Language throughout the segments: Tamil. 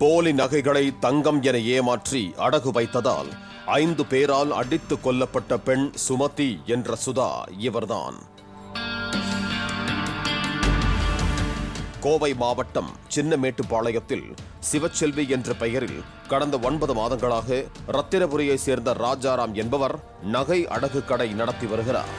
போலி நகைகளை தங்கம் என ஏமாற்றி அடகு வைத்ததால் 5 பேரால் அடித்து கொல்லப்பட்ட பெண் சுமதி என்ற சுதா இவர்தான். கோவை மாவட்டம் சின்னமேட்டுப்பாளையத்தில் சிவச்செல்வி என்ற பெயரில் கடந்த 9 மாதங்களாக ரத்தினபுரியை சேர்ந்த ராஜாராம் என்பவர் நகை அடகு கடை நடத்தி வருகிறார்.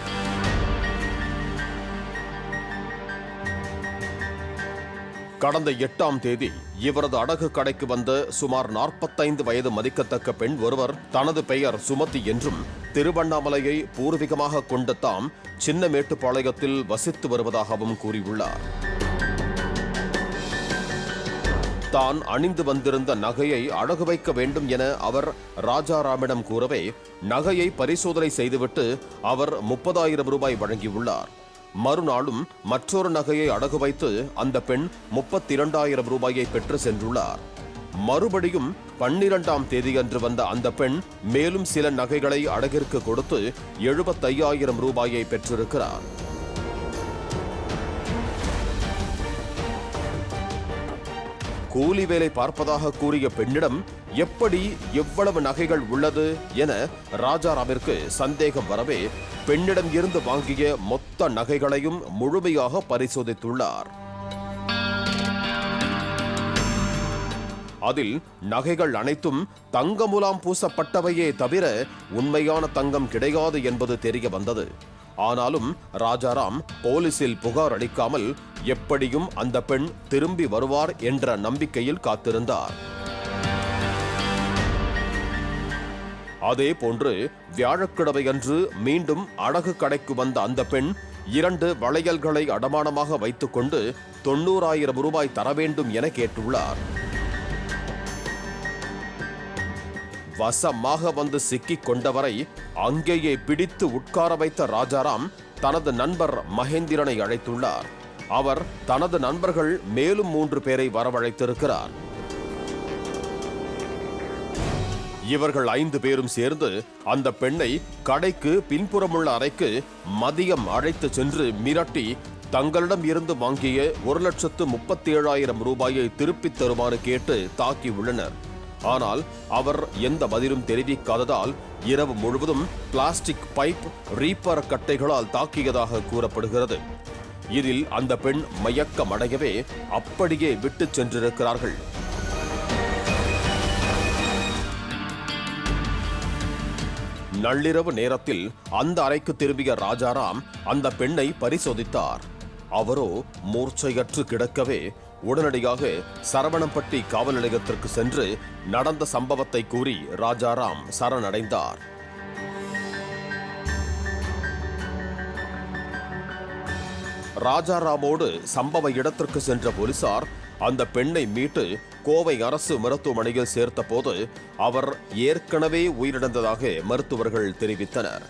கடந்த 8ஆம் தேதி இவரது அடகு கடைக்கு வந்த சுமார் 45 வயது மதிக்கத்தக்க பெண் ஒருவர் தனது பெயர் சுமதி என்றும் திருவண்ணாமலையை பூர்வீகமாக கொண்ட தாம் சின்னமேட்டுப்பாளையத்தில் வசித்து வருவதாகவும் கூறியுள்ளார். தான் அணிந்து வந்திருந்த நகையை அடகு வைக்க வேண்டும் என அவர் ராஜாராமிடம் கூறவே நகையை பரிசோதனை செய்துவிட்டு அவர் 30,000 ரூபாய் வழங்கியுள்ளார். மறுநாளும் மற்றொரு நகையை அடகு வைத்து அந்த பெண் 32,000 ரூபாயை பெற்று சென்றுள்ளார். மறுபடியும் 12ஆம் தேதியன்று வந்த அந்த பெண் மேலும் சில நகைகளை அடகிற்கு கொடுத்து 75,000 ரூபாயை பெற்றிருக்கிறார். கூலி வேலை பார்ப்பதாக கூறிய பெண்ணிடம் எப்படி எவ்வளவு நகைகள் உள்ளது என ராஜாராமிற்கு சந்தேகம் வரவே பெண்ணிடம் இருந்து வாங்கிய மொத்த நகைகளையும் முழுமையாக பரிசோதித்துள்ளார். அதில் நகைகள் அனைத்தும் தங்க முலாம் பூசப்பட்டவையே தவிர உண்மையான தங்கம் கிடையாது என்பது தெரிய வந்தது. ஆனாலும் ராஜாராம் போலீசில் புகார் அளிக்காமல் எப்படியும் அந்த பெண் திரும்பி வருவார் என்ற நம்பிக்கையில் காத்திருந்தார். அதே போன்று வியாழக்கிழமையன்று மீண்டும் அடகு கடைக்கு வந்த அந்த பெண் 2 வளையல்களை அடமானமாக வைத்துக் கொண்டு 90,000 ரூபாய் தர வேண்டும் என கேட்டுள்ளார். வசமாக வந்து சிக்கிக் கொண்டவரை அங்கேயே பிடித்து உட்கார வைத்த ராஜாராம் தனது நண்பர் மகேந்திரனை அழைத்துள்ளார். அவர் தனது நண்பர்கள் மேலும் 3 பேரை வரவழைத்திருக்கிறார். இவர்கள் 5 பேரும் சேர்ந்து அந்த பெண்ணை கடைக்கு பின்புறமுள்ள அறைக்கு மதியம் அழைத்து சென்று மிரட்டி தங்களிடம் இருந்து வாங்கிய 1,37,000 ரூபாயை திருப்பித் தருமாறு கேட்டு தாக்கியுள்ளனர். ஆனால் அவர் எந்த பதிலும் தெரிவிக்காததால் இரவு முழுவதும் பிளாஸ்டிக் பைப் ரீப்பர் கட்டைகளால் தாக்கியதாக கூறப்படுகிறது. இதில் அந்த பெண் மயக்கமடையவே அப்படியே விட்டுச் சென்றிருக்கிறார்கள். நள்ளிரவு நேரத்தில் அந்த அறைக்கு திரும்பிய ராஜாராம் அந்த பெண்ணை பரிசோதித்தார். அவரோ மூர்ச்சையற்று கிடக்கவே உடனடியாக சரவணம்பட்டி காவல் நிலையத்திற்கு சென்று நடந்த சம்பவத்தை கூறி ராஜாராம் சரணடைந்தார். ராஜாராமோடு சம்பவ இடத்திற்கு சென்ற போலீசார் அந்த பெண்ணை மீட்டு கோவை அரசு மருத்துவமனையில் சேர்த்த போது அவர் ஏற்கனவே உயிரிழந்ததாக மருத்துவர்கள் தெரிவித்தனர்.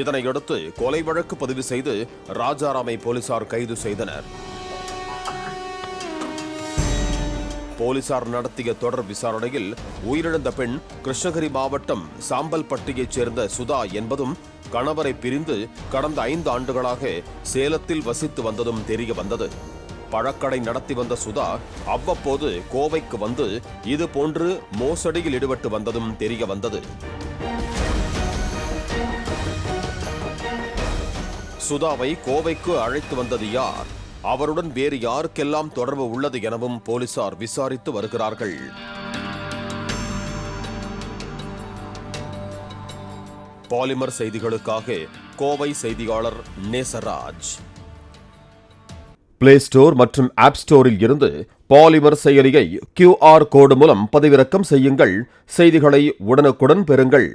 இதனையடுத்து கொலை வழக்கு பதிவு செய்து ராஜாராமை போலீசார் கைது செய்தனர். போலீசார் நடத்திய தொடர் விசாரணையில் உயிரிழந்த பெண் கிருஷ்ணகிரி மாவட்டம் சாம்பல்பட்டியைச் சேர்ந்த சுதா என்பதும் கணவரை பிரிந்து கடந்த 5 ஆண்டுகளாக சேலத்தில் வசித்து வந்ததும் தெரிய வந்தது. பழக்கடை நடத்தி வந்த சுதா அவ்வப்போது கோவைக்கு வந்து இதுபோன்று மோசடியில் ஈடுபட்டு வந்ததும் தெரிய வந்தது. சுதாவை கோவைக்கு அழைத்து வந்தது யார்? அவருடன் வேறு யாருக்கெல்லாம் தொடர்பு உள்ளது எனவும் போலீசார் விசாரித்து வருகிறார்கள். பாலிமர் செய்திகளுக்காக கோவை செய்தியாளர் நேசராஜ். பிளே ஸ்டோர் மற்றும் ஆப் ஸ்டோரில் இருந்து பாலிமர் செயலியை QR கோடு மூலம் பதிவிறக்கம் செய்யுங்கள். செய்திகளை உடனுக்குடன் பெறுங்கள்.